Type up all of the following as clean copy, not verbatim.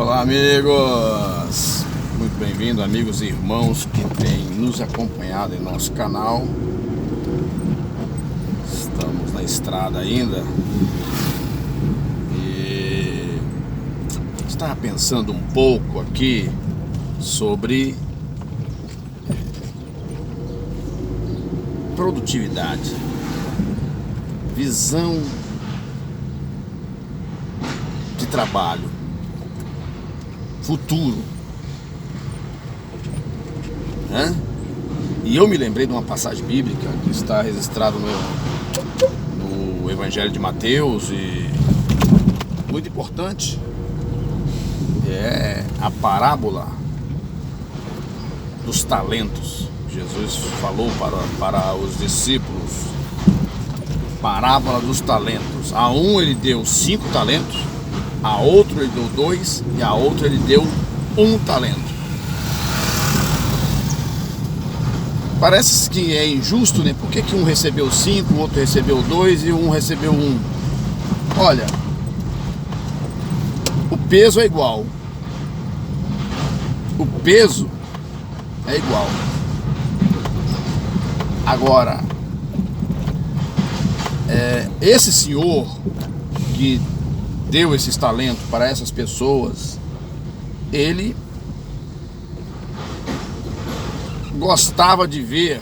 Olá, amigos! Muito bem-vindo, amigos e irmãos que têm nos acompanhado em nosso canal. Estamos na estrada ainda e estava pensando um pouco aqui sobre produtividade, visão de trabalho, futuro, né? E eu me lembrei de uma passagem bíblica que está registrada no Evangelho de Mateus, e muito importante, é a parábola dos talentos. Jesus falou para os discípulos, parábola dos talentos. A um ele deu 5 talentos, a outro ele deu 2 e a outro ele deu 1 talento. Parece que é injusto, né? Por que um recebeu 5, o outro recebeu 2 e um recebeu 1? Olha, o peso é igual. O peso é igual. Agora, esse senhor que deu esses talentos para essas pessoas, ele gostava de ver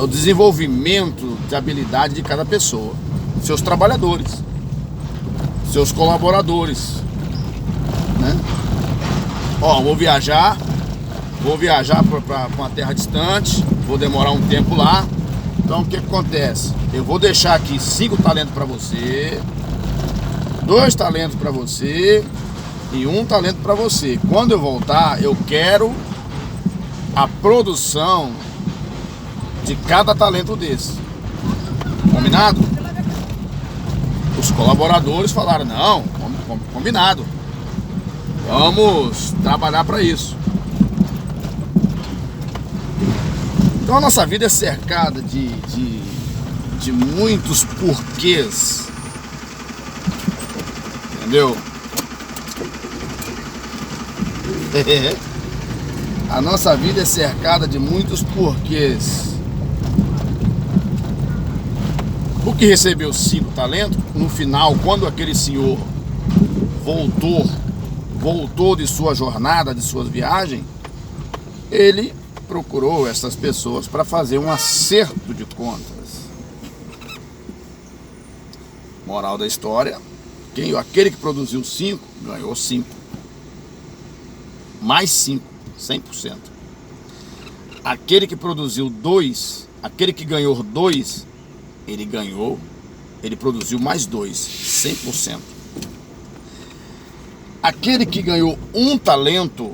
o desenvolvimento de habilidade de cada pessoa, seus trabalhadores, seus colaboradores, né? Vou viajar para uma terra distante, vou demorar um tempo lá. Então o que acontece? Eu vou deixar aqui 5 talentos para você, 2 talentos para você e 1 talento para você. Quando eu voltar, eu quero a produção de cada talento desse. Combinado? Os colaboradores falaram: não, combinado. Vamos trabalhar para isso. Então a nossa vida é cercada de muitos porquês, entendeu? A nossa vida é cercada de muitos porquês. O que recebeu 5 talentos, no final, quando aquele senhor voltou de sua jornada, de suas viagens, ele procurou essas pessoas para fazer um acerto de contas. Moral da história: aquele que produziu 5 ganhou 5, mais 5, 100%. Aquele que produziu 2, aquele que ganhou 2, ele produziu mais 2, 100%. Aquele que ganhou 1 talento,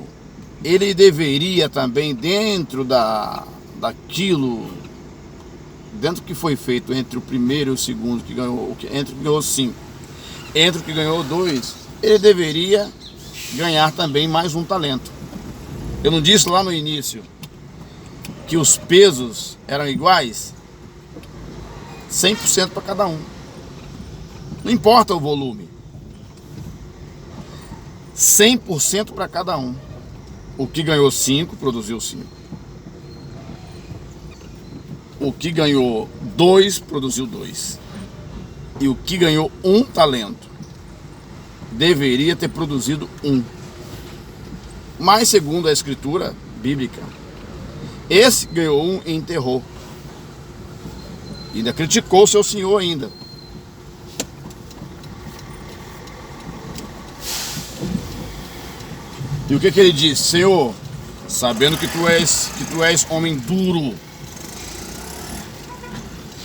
ele deveria também, dentro daquilo, dentro do que foi feito entre o primeiro e o segundo, entre o que ganhou 5, entre o que ganhou 2, ele deveria ganhar também mais 1 talento. Eu não disse lá no início que os pesos eram iguais? 100% para cada um. Não importa o volume. 100% para cada um. O que ganhou 5, produziu 5. O que ganhou 2, produziu 2. E o que ganhou 1 talento, deveria ter produzido 1. Mas, segundo a escritura bíblica, esse ganhou 1 e enterrou. Ainda criticou seu senhor ainda. E o que ele disse? Senhor, sabendo que tu és homem duro,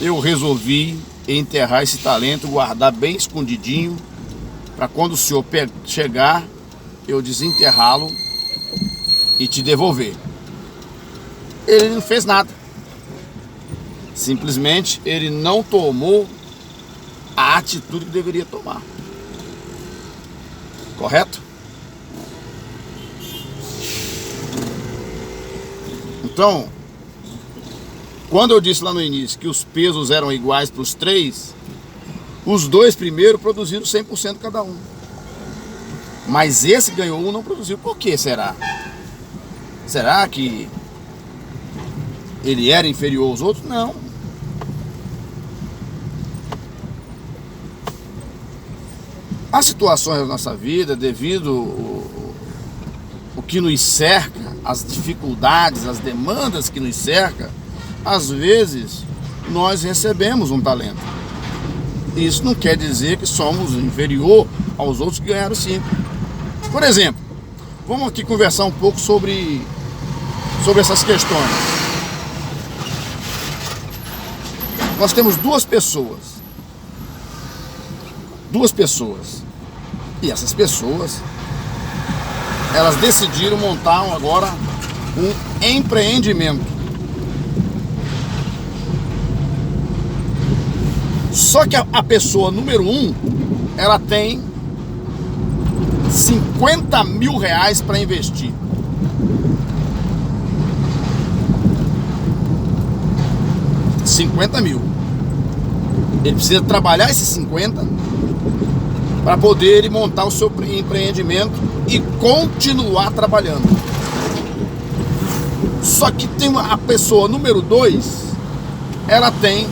eu resolvi enterrar esse talento, guardar bem escondidinho, para quando o senhor chegar, eu desenterrá-lo e te devolver. Ele não fez nada. Simplesmente ele não tomou a atitude que deveria tomar. Correto? Então, quando eu disse lá no início que os pesos eram iguais para os 3, os 2 primeiros produziram 100% cada um. Mas esse que ganhou um não produziu. Por que será? Será que ele era inferior aos outros? Não. Há situações da nossa vida, devido o que nos cerca, as dificuldades, as demandas que nos cercam, às vezes nós recebemos um talento. Isso não quer dizer que somos inferior aos outros que ganharam 5. Por exemplo, vamos aqui conversar um pouco sobre essas questões. Nós temos duas pessoas. E essas pessoas, elas decidiram montar agora um empreendimento. Só que a pessoa número 1, ela tem 50 mil reais para investir. $50 mil. Ele precisa trabalhar esses 50 para poder ele montar o seu empreendimento e continuar trabalhando. Só que tem a pessoa número 2, ela tem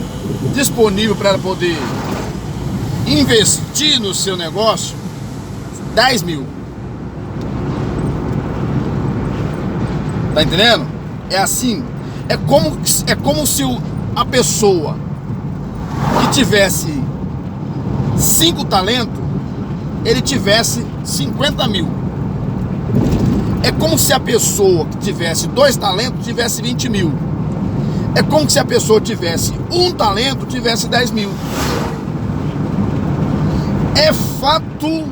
disponível para ela poder investir no seu negócio 10 mil. Tá entendendo? É assim. É como se a pessoa que tivesse 5 talentos, ele tivesse 50 mil. É como se a pessoa que tivesse 2 talentos tivesse 20 mil. É como se a pessoa tivesse 1 talento tivesse 10 mil. É fato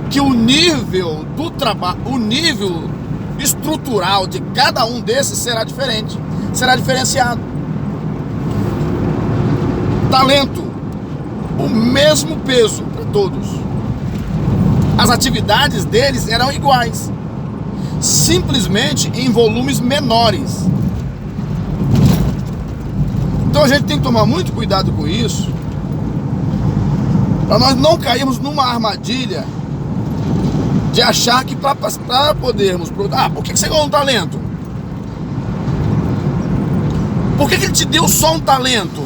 que o nível do trabalho, o nível estrutural de cada um desses será diferente, será diferenciado. Talento, o mesmo peso para todos. As atividades deles eram iguais, simplesmente em volumes menores. Então a gente tem que tomar muito cuidado com isso, para nós não cairmos numa armadilha de achar que para podermos... por que você ganhou um talento? Por que ele te deu só um talento?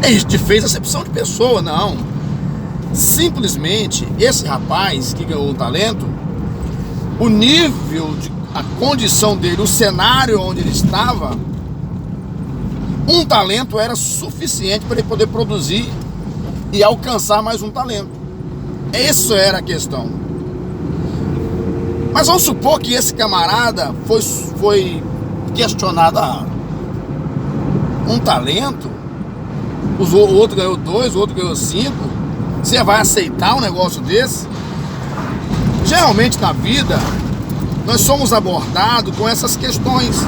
Ele te fez acepção de pessoa, não. Simplesmente, esse rapaz que ganhou um talento, o nível, a condição dele, o cenário onde ele estava, um talento era suficiente para ele poder produzir e alcançar mais um talento. Essa era a questão. Mas vamos supor que esse camarada foi questionado um talento, o outro ganhou 2, o outro ganhou 5. Você vai aceitar um negócio desse? Geralmente na vida nós somos abordados com essas questões.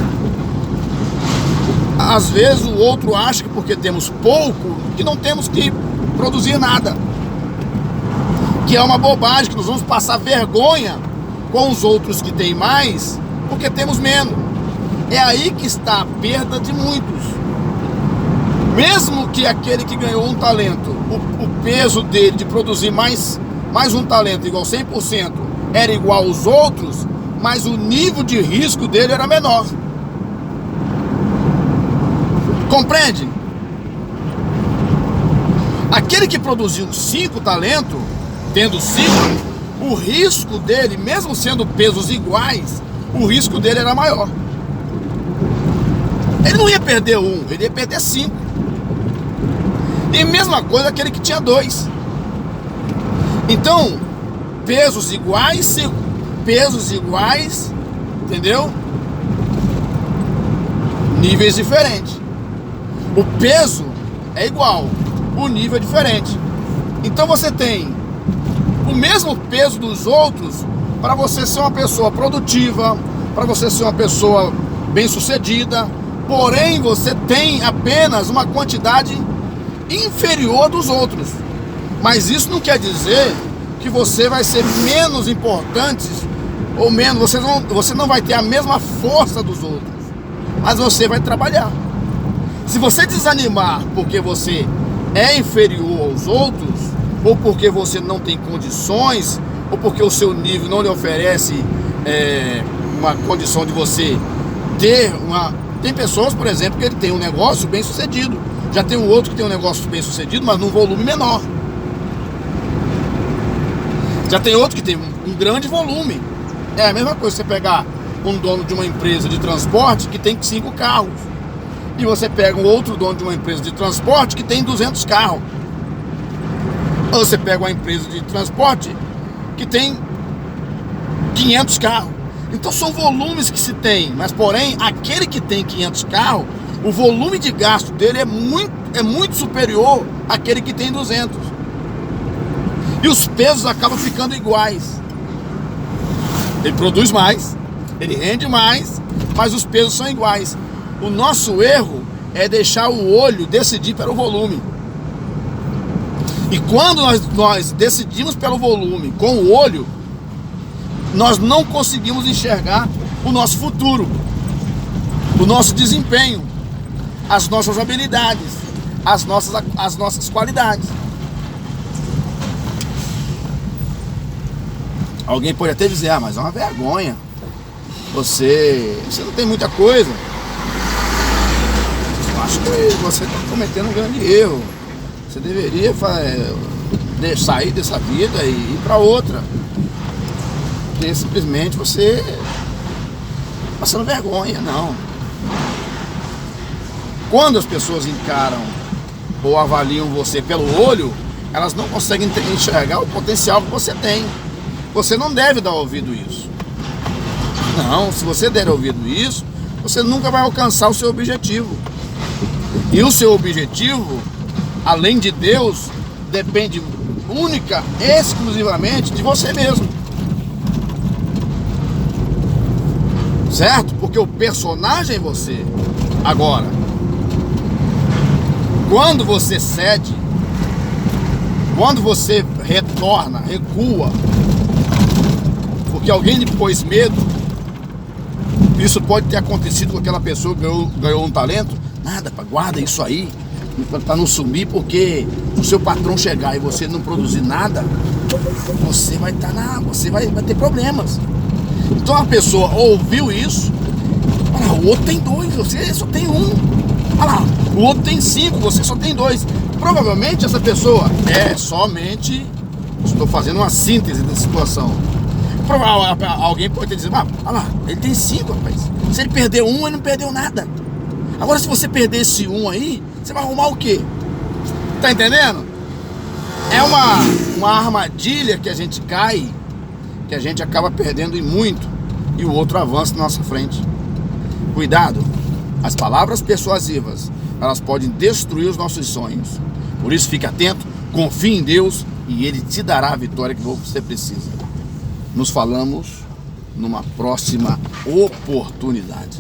Às vezes o outro acha que porque temos pouco, que não temos que produzir nada, que é uma bobagem, que nós vamos passar vergonha com os outros que têm mais, porque temos menos. É aí que está a perda de muitos. Mesmo que aquele que ganhou um talento, o peso dele de produzir mais um talento igual 100% era igual aos outros, mas o nível de risco dele era menor. Compreende? Aquele que produziu 5 talentos, tendo 5, o risco dele, mesmo sendo pesos iguais, o risco dele era maior. Ele não ia perder 1, ele ia perder 5. E mesma coisa aquele que tinha 2. Então, pesos iguais, entendeu? Níveis diferentes. O peso é igual, o nível é diferente. Então você tem o mesmo peso dos outros para você ser uma pessoa produtiva, para você ser uma pessoa bem-sucedida, porém você tem apenas uma quantidade inferior dos outros. Mas isso não quer dizer que você vai ser menos importante ou menos, você não vai ter a mesma força dos outros, mas você vai trabalhar. Se você desanimar porque você é inferior aos outros, ou porque você não tem condições, ou porque o seu nível não lhe oferece uma condição de você ter uma... Tem pessoas, por exemplo, que ele tem um negócio bem sucedido, já tem um outro que tem um negócio bem sucedido, mas num volume menor. Já tem outro que tem um grande volume. É a mesma coisa você pegar um dono de uma empresa de transporte que tem 5 carros, e você pega um outro dono de uma empresa de transporte que tem 200 carros. Ou você pega uma empresa de transporte que tem 500 carros. Então são volumes que se tem, mas porém aquele que tem 500 carros, o volume de gasto dele é muito superior àquele que tem 200. E os pesos acabam ficando iguais. Ele produz mais, ele rende mais, mas os pesos são iguais. O nosso erro é deixar o olho decidir pelo volume. E quando nós decidimos pelo volume com o olho, nós não conseguimos enxergar o nosso futuro, o nosso desempenho, as nossas habilidades, as nossas qualidades. Alguém pode até dizer, mas é uma vergonha, você não tem muita coisa. Eu acho que você está cometendo um grande erro. Você deveria sair dessa vida e ir para outra. Porque simplesmente você está passando vergonha, não. Quando as pessoas encaram ou avaliam você pelo olho, elas não conseguem enxergar o potencial que você tem. Você não deve dar ouvido a isso. Não, se você der ouvido a isso, você nunca vai alcançar o seu objetivo. E o seu objetivo, além de Deus, depende única, exclusivamente de você mesmo. Certo? Porque o personagem é você. Agora, quando você cede, quando você retorna, recua, porque alguém lhe pôs medo, isso pode ter acontecido com aquela pessoa que ganhou um talento. Nada, guarda isso aí para não sumir, porque se o seu patrão chegar e você não produzir nada, você vai você vai ter problemas. Então a pessoa ouviu isso, olha lá, o outro tem 2, você só tem 1. Olha lá, o outro tem 5, você só tem 2. Provavelmente essa pessoa somente, estou fazendo uma síntese da situação. Alguém pode dizer, olha lá, ele tem 5, rapaz. Se ele perder 1, ele não perdeu nada. Agora se você perder esse 1 aí, você vai arrumar o quê? Tá entendendo? É uma armadilha que a gente cai, que a gente acaba perdendo em muito, e o outro avança na nossa frente. Cuidado, as palavras persuasivas, elas podem destruir os nossos sonhos. Por isso fique atento, confie em Deus e Ele te dará a vitória que você precisa. Nos falamos numa próxima oportunidade.